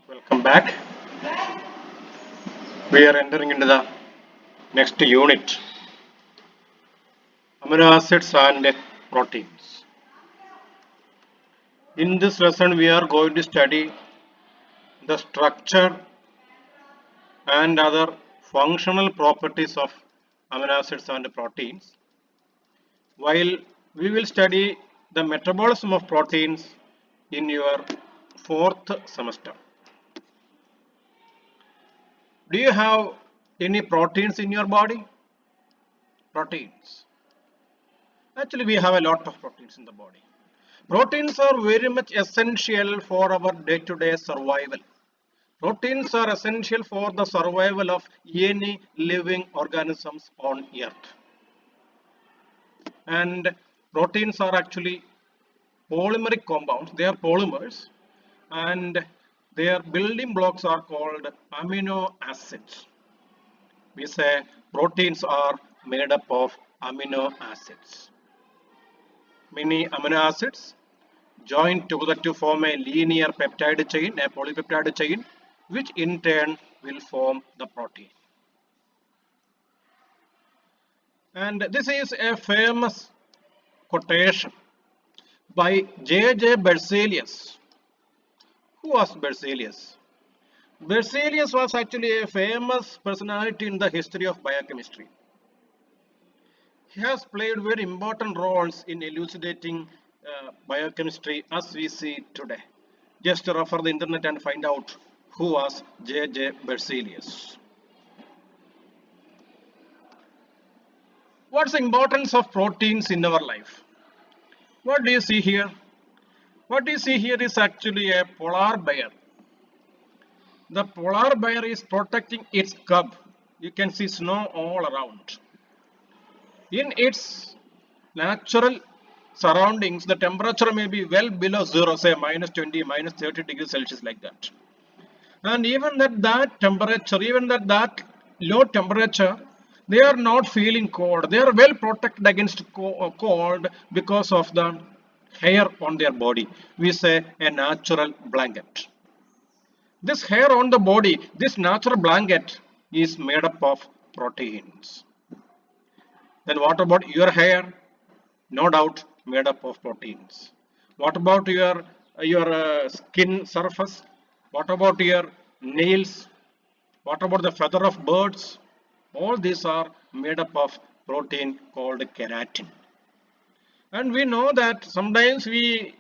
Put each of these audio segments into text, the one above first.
Welcome back. We are entering into the next unit, amino acids and proteins. In this lesson, we are going to study the structure and other functional properties of amino acids and proteins, while we will study the metabolism of proteins in your fourth semester. Do you have any proteins in your body? Proteins. Actually, we have a lot of proteins in the body. Proteins are very much essential for our day-to-day survival. Proteins are essential for the survival of any living organisms on earth. And proteins are actually polymeric compounds. They are polymers and their building blocks are called amino acids. We say proteins are made up of amino acids. Many amino acids join together to form a linear peptide chain, a polypeptide chain, which in turn will form the protein. And this is a famous quotation by J. Berzelius. Who was Berzelius? Berzelius was actually a famous personality in the history of biochemistry. He has played very important roles in elucidating biochemistry as we see today. Just refer the internet and find out who was J. Berzelius. What's the importance of proteins in our life? What do you see here? What you see here is actually a polar bear. The polar bear is protecting its cub. You can see snow all around. In its natural surroundings, the temperature may be well below zero, say minus 20, minus 30 degrees Celsius, like that. And even at that temperature, even at that low temperature, they are not feeling cold. They are well protected against cold because of the hair on their body. We say a natural blanket. This hair on the body, this natural blanket is made up of proteins. Then what about your hair? No doubt made up of proteins. What about your skin surface? What about your nails? What about the feather of birds? All these are made up of protein called keratin. And we know that sometimes we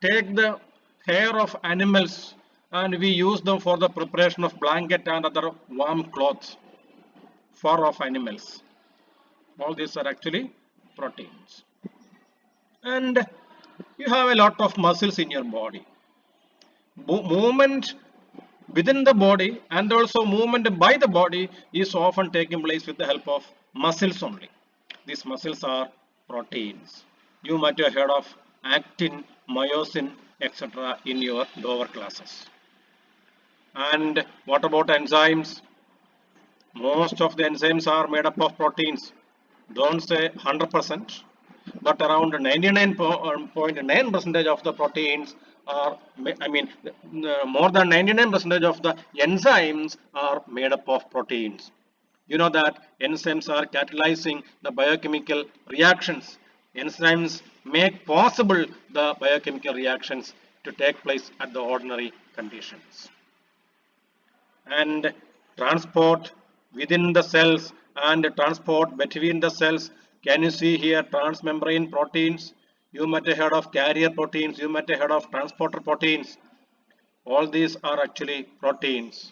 take the hair of animals and we use them for the preparation of blanket and other warm clothes, fur of animals. All these are actually proteins. And you have a lot of muscles in your body. Movement within the body and also movement by the body is often taking place with the help of muscles only. These muscles are proteins. You might have heard of actin, myosin, etc. in your lower classes. And what about enzymes? Most of the enzymes are made up of proteins. Don't say 100%, but around 99.9% of the proteins are, more than 99% of the enzymes are made up of proteins. You know that enzymes are catalyzing the biochemical reactions. Enzymes make possible the biochemical reactions to take place at the ordinary conditions. And transport within the cells and transport between the cells. Can you see here transmembrane proteins? You might have heard of carrier proteins, you might have heard of transporter proteins. All these are actually proteins,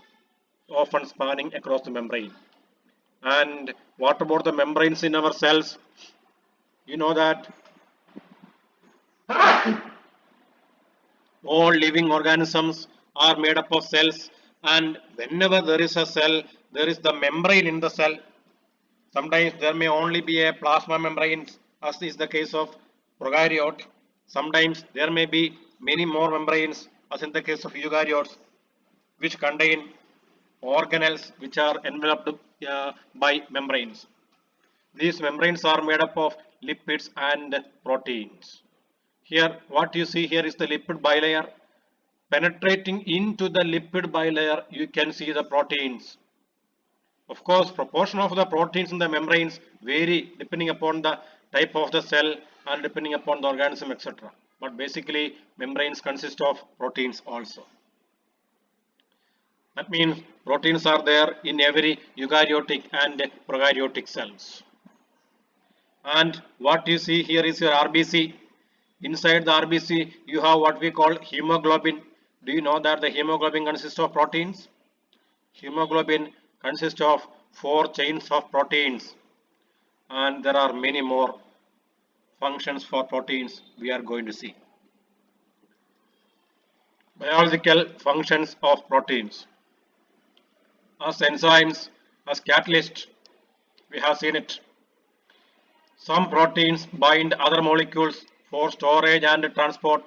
often spanning across the membrane. And what about the membranes in our cells? You know that all living organisms are made up of cells, and whenever there is a cell, there is the membrane in the cell. Sometimes there may only be a plasma membrane, as is the case of prokaryote. Sometimes there may be many more membranes, as in the case of eukaryotes, which contain organelles which are enveloped by membranes. These membranes are made up of lipids and proteins. Here, what you see here is the lipid bilayer. penetrating into the lipid bilayer, you can see the proteins. Of course, proportion of the proteins in the membranes vary depending upon the type of the cell and depending upon the organism, etc. But basically, membranes consist of proteins also. That means proteins are there in every eukaryotic and prokaryotic cells. And what you see here is your RBC. Inside the RBC, you have what we call hemoglobin. Do you know that the hemoglobin consists of proteins? Hemoglobin consists of 4 chains of proteins, and there are many more functions for proteins we are going to see. Biological functions of proteins. As enzymes, as catalysts, we have seen it. Some proteins bind other molecules for storage and transport.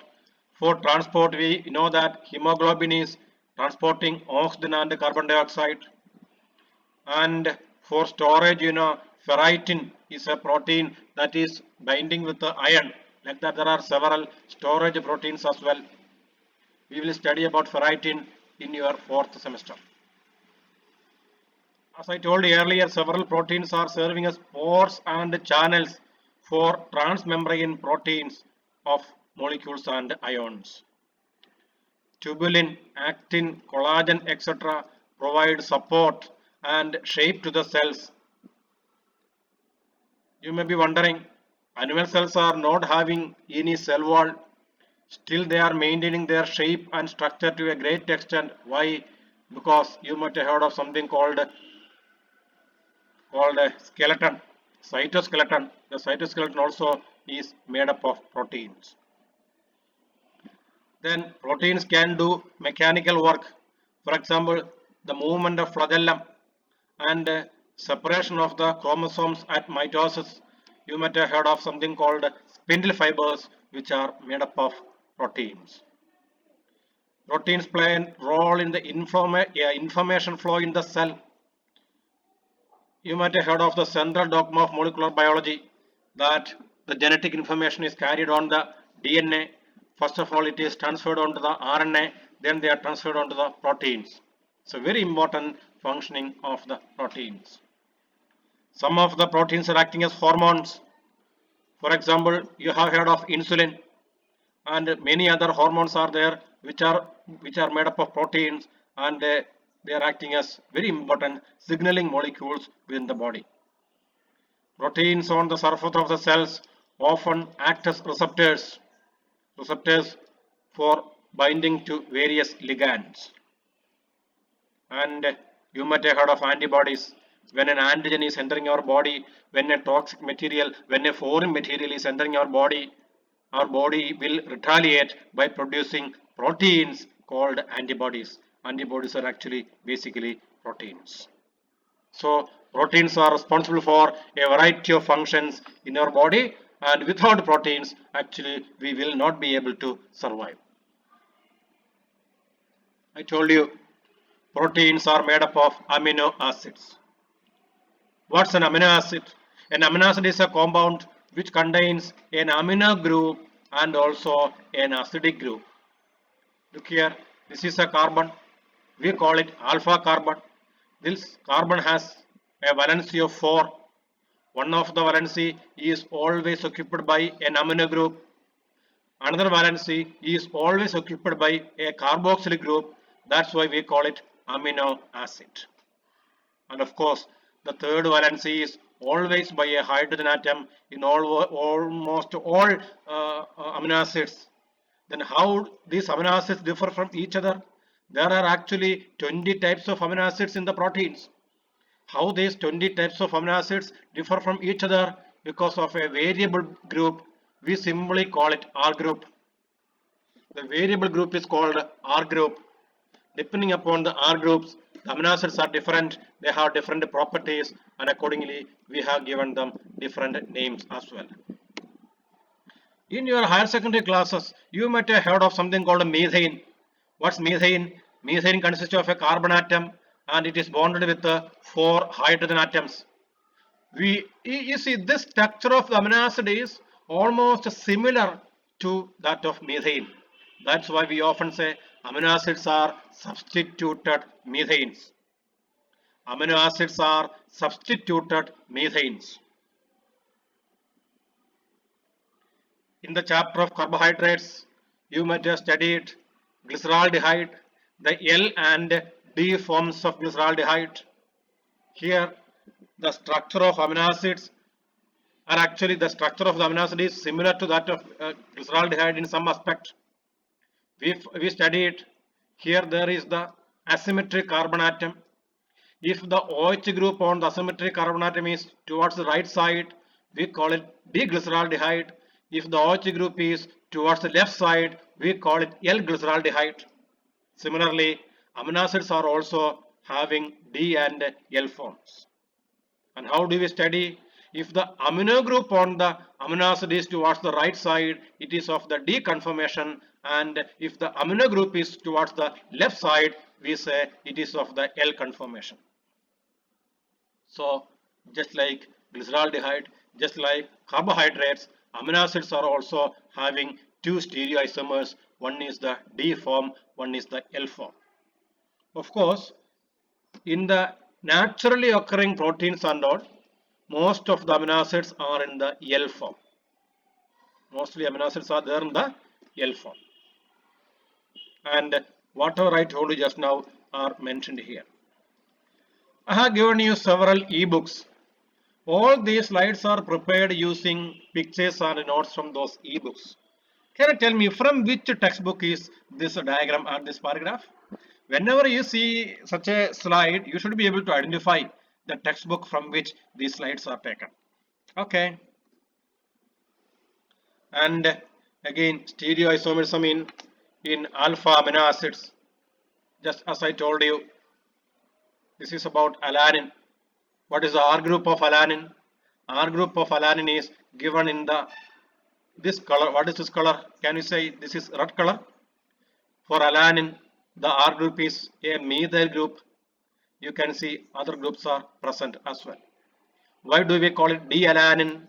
For transport, we know that hemoglobin is transporting oxygen and carbon dioxide. And for storage, ferritin is a protein that is binding with the iron. Like that, there are several storage proteins as well. We will study about ferritin in your 4th semester. As I told you earlier, several proteins are serving as pores and channels for transmembrane proteins of molecules and ions. Tubulin, actin, collagen, etc. provide support and shape to the cells. You may be wondering, animal cells are not having any cell wall. Still they are maintaining their shape and structure to a great extent. Why? Because you might have heard of something called a skeleton, cytoskeleton. The cytoskeleton also is made up of proteins. Then proteins can do mechanical work. For example, the movement of flagellum and separation of the chromosomes at mitosis. You might have heard of something called spindle fibers, which are made up of proteins. Proteins play a role in the information flow in the cell. You might have heard of the central dogma of molecular biology, that the genetic information is carried on the DNA. First of all, it is transferred onto the RNA, then they are transferred onto the proteins. So very important functioning of the proteins. Some of the proteins are acting as hormones. For example, you have heard of insulin, and many other hormones are there which are made up of proteins, and they are acting as very important signaling molecules within the body. Proteins on the surface of the cells often act as receptors for binding to various ligands. And you might have heard of antibodies. When an antigen is entering your body, when a toxic material, when a foreign material is entering our body will retaliate by producing proteins called antibodies. Antibodies are actually basically proteins. So proteins are responsible for a variety of functions in our body, and without proteins actually we will not be able to survive. I told you proteins are made up of amino acids. What's an amino acid? An amino acid is a compound which contains an amino group and also an acidic group. Look here, this is a carbon. We call it alpha carbon. This carbon has a valency of 4. One of the valency is always occupied by an amino group. Another valency is always occupied by a carboxylic group. That's why we call it amino acid. And of course, the third valency is always by a hydrogen atom in almost all amino acids. Then how these amino acids differ from each other? There are actually 20 types of amino acids in the proteins. How these 20 types of amino acids differ from each other? Because of a variable group, we simply call it R group. The variable group is called R group. Depending upon the R groups, the amino acids are different, they have different properties, and accordingly we have given them different names as well. In your higher secondary classes, you might have heard of something called methane. What's methane? Methane consists of a carbon atom and it is bonded with 4 hydrogen atoms. You see, this structure of the amino acid is almost similar to that of methane. That's why we often say Amino acids are substituted methanes. Amino acids are substituted methanes. In the chapter of carbohydrates, you might have studied glyceraldehyde, the L and D forms of glyceraldehyde. Here, the structure of amino acids are actually the structure of the amino acid is similar to that of glyceraldehyde in some aspect. We studied here there is the asymmetric carbon atom. If the OH group on the asymmetric carbon atom is towards the right side, we call it D-glyceraldehyde. If the OH group is towards the left side, we call it L-glyceraldehyde. Similarly, amino acids are also having D and L forms. And how do we study? If the amino group on the amino acid is towards the right side, it is of the D conformation, and if the amino group is towards the left side, we say it is of the L conformation. So just like glyceraldehyde, just like carbohydrates, amino acids are also having two stereoisomers. One is the D form, one is the L form. Of course, in the naturally occurring proteins and all, most of the amino acids are in the L form. Mostly amino acids are there in the L form. And whatever I told you just now are mentioned here. I have given you several ebooks. All these slides are prepared using pictures and notes from those ebooks. Can you tell me from which textbook is this diagram or this paragraph? Whenever you see such a slide, you should be able to identify the textbook from which these slides are taken. Okay. And again, stereoisomerism in alpha amino acids. Just as I told you, this is about alanine. What is the R group of alanine? R group of alanine is given in the this color. What is this color? Can you say this is red color? For alanine, the R group is a methyl group. You can see other groups are present as well. Why do we call it D-alanine?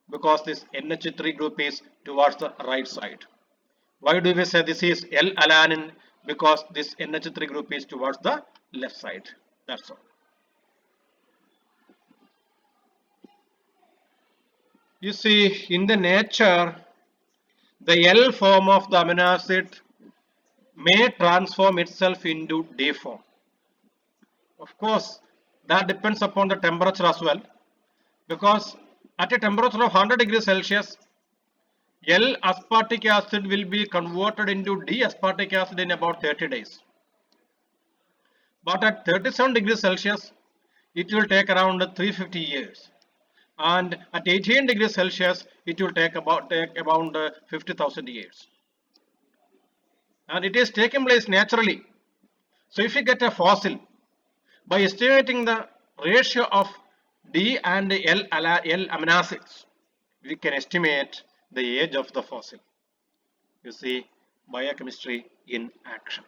Because this NH3 group is towards the right side. Why do we say this is L-alanine? Because this NH3 group is towards the left side. That's all. You see, in the nature, the L form of the amino acid may transform itself into D form. Of course, that depends upon the temperature as well, because at a temperature of 100 degrees Celsius, L-aspartic acid will be converted into D-aspartic acid in about 30 days. But at 37 degrees Celsius, it will take around 350 years. And at 18 degrees Celsius, it will take about 50,000 years. And it is taking place naturally. So if you get a fossil, by estimating the ratio of D and L amino acids, we can estimate the age of the fossil. You see, biochemistry in action.